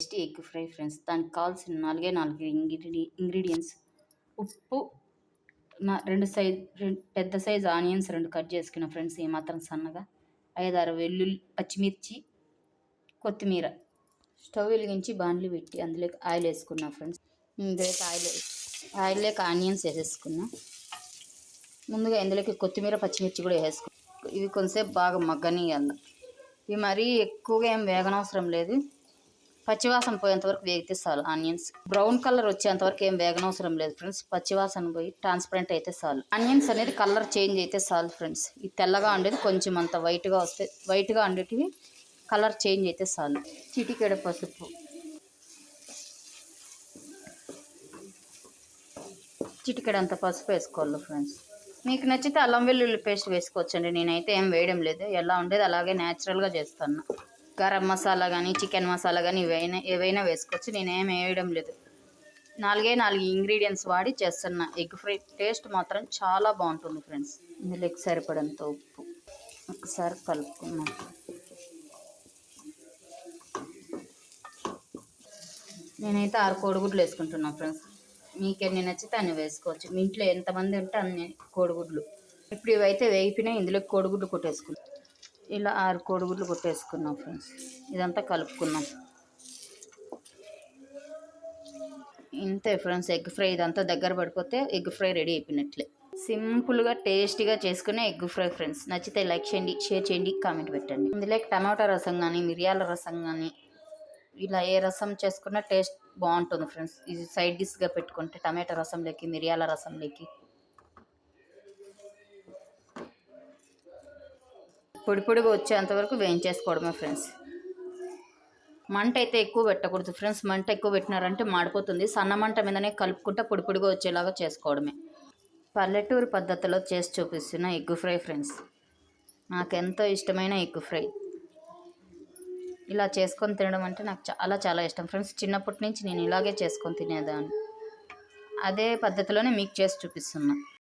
Tasty egg fry friends. దానికి కావాల్సిన 4 ingredients: ఉప్పు, పెద్ద సైజ్ ఆనియన్స్ 2 కట్ చేసుకున్న ఫ్రెండ్స్, ఏమాత్రం సన్నగా, 5-6 వెల్లుల్లి, పచ్చిమిర్చి, కొత్తిమీర. స్టవ్ వెలిగించి బాండ్లీ పెట్టి అందులోకి ఆయిల్ వేసుకున్నా ఫ్రెండ్స్. ఇందులోకి ఆయిల్లోకి ఆనియన్స్ వేసేసుకున్నా. ముందుగా ఇందులోకి కొత్తిమీర, పచ్చిమిర్చి కూడా వేసేసుకున్నా. ఇవి కొంచెంసేపు బాగా మగ్గనియాలి. ఇవి మరీ ఎక్కువగా ఏం వేగనవసరం లేదు, పచ్చివాసన పోయేంతవరకు వేగితే చాలు. ఆనియన్స్ బ్రౌన్ కలర్ వచ్చేంతవరకు ఏం వేగనవసరం లేదు ఫ్రెండ్స్, పచ్చివాసన పోయి ట్రాన్స్పరెంట్ అయితే చాలు. ఆనియన్స్ అనేది కలర్ చేంజ్ అయితే చాలు ఫ్రెండ్స్. ఇది తెల్లగా ఉండేది కొంచెం అంత వైట్గా ఉండేటివి కలర్ చేంజ్ అయితే చాలు. చిటికెడ పసుపు, చిటికెడంత పసుపు వేసుకోవాలి ఫ్రెండ్స్. మీకు నచ్చితే అల్లం వెల్లుల్లి పేస్ట్ వేసుకోవచ్చండి. నేనైతే ఏం వేయడం లేదు, ఎలా ఉండేది అలాగే న్యాచురల్గా చేస్తాను. గరం మసాలా కానీ, చికెన్ మసాలా కానీ ఏవైనా వేసుకోవచ్చు. నేనేం వేయడం లేదు. 4 ఇంగ్రీడియంట్స్ వాడి చేస్తున్న ఎగ్ ఫ్రై. టేస్ట్ మాత్రం చాలా బాగుంటుంది ఫ్రెండ్స్. ఇందులోకి సరిపడంత ఉప్పు ఒకసారి కలుపుకున్నాం. నేనైతే 6 కోడిగుడ్లు వేసుకుంటున్నాను ఫ్రెండ్స్. మీకు ఎన్ని నచ్చితే అన్ని వేసుకోవచ్చు. మీ ఇంట్లో ఎంతమంది ఉంటే అన్ని కోడిగుడ్లు. ఇప్పుడు ఇవైతే వేగిపోయినాయి. ఇందులో కోడిగుడ్లు కొట్టేసుకున్నాం. ఇలా 6 కోడిగుడ్లు కొట్టేసుకున్నాం ఫ్రెండ్స్. ఇదంతా కలుపుకున్నాం. ఇంతే ఫ్రెండ్స్, ఎగ్ ఫ్రై. ఇదంతా దగ్గర పడిపోతే ఎగ్ ఫ్రై రెడీ అయిపోయినట్లే. సింపుల్గా టేస్టీగా చేసుకునే ఎగ్ ఫ్రై ఫ్రెండ్స్. నచ్చితే లైక్ చేయండి, షేర్ చేయండి, కామెంట్ పెట్టండి. ఇందులోకి టమాటా రసం కానీ, మిరియాల రసం కానీ, ఇలా ఏ రసం చేసుకున్నా టేస్ట్ బాగుంటుంది ఫ్రెండ్స్. ఇది సైడ్ డిష్గా పెట్టుకుంటే టమాటా రసంలోకి, మిరియాల రసంలోకి. పొడిగా వచ్చేంతవరకు వేయించేసుకోవడమే ఫ్రెండ్స్. మంట అయితే ఎక్కువ పెట్టకూడదు ఫ్రెండ్స్. మంట ఎక్కువ పెట్టినారంటే మాడిపోతుంది. సన్న మంట మీదనే కలుపుకుంటా పొడిగా వచ్చేలాగా చేసుకోవడమే. పల్లెటూరు పద్ధతిలో చేసి చూపిస్తున్న ఎగ్ ఫ్రై ఫ్రెండ్స్. నాకెంతో ఇష్టమైన ఎగ్ ఫ్రై. ఇలా చేసుకొని తినడం అంటే నాకు చాలా ఇష్టం ఫ్రెండ్స్. చిన్నప్పటి నుంచి నేను ఇలాగే చేసుకొని తినేదాన్ని. అదే పద్ధతిలోనే మీకు చేసి చూపిస్తున్నా.